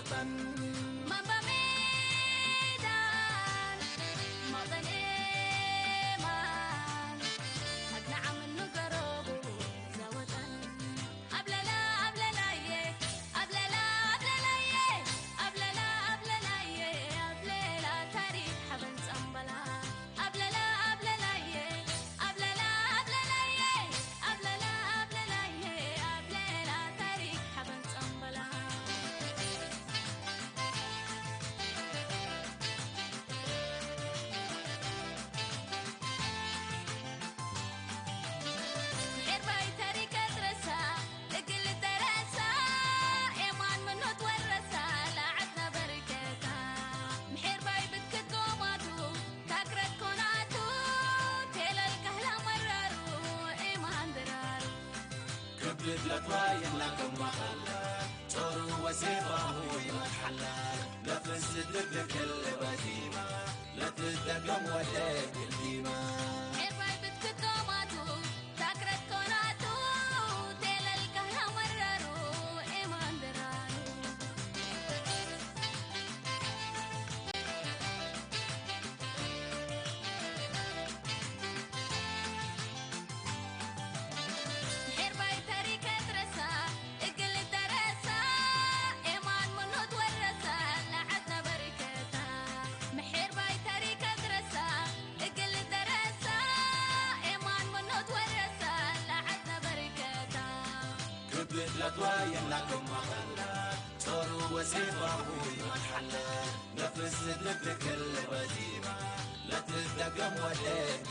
وطن مامبا ميدان مغن إيمان أقنع من نقربه زوطن أبللا أبللا يه أبللا أبللا يه أبللا أبللا يه أبللا تاريخ حبن سنبلا أبللا أبللا يه أبللا أبللا يه أبللا أبللا يه أبللا تاريخ حبن سنبلا إرباي تاريخ درسا اقل درسا إيمان منو تورسا لعدنا بركتا محرباي بتكت قوماتو كاكرت كوناتو تيلا الكهلا مرارو إيمان درارو كبلت لطواين لكم محلة صورو وسيفه يمحلة نفس لك البديمة لا تدقم وديك الديمة إرباي بتكت قوماتو كاكرت كوناتو تيلا الكهلا مرارو إيمان درارو محرباي تاريخ درسا اقل درسا إيمان منو تورسا لعدنا بركتا محرباي تاريخ درسا اقل درسا إيمان منو تورسا لعدنا بركتا كبلت لطواين لكم محلة صورو وسيفه يمحلة نفس لك البديمة لا تدقم وديك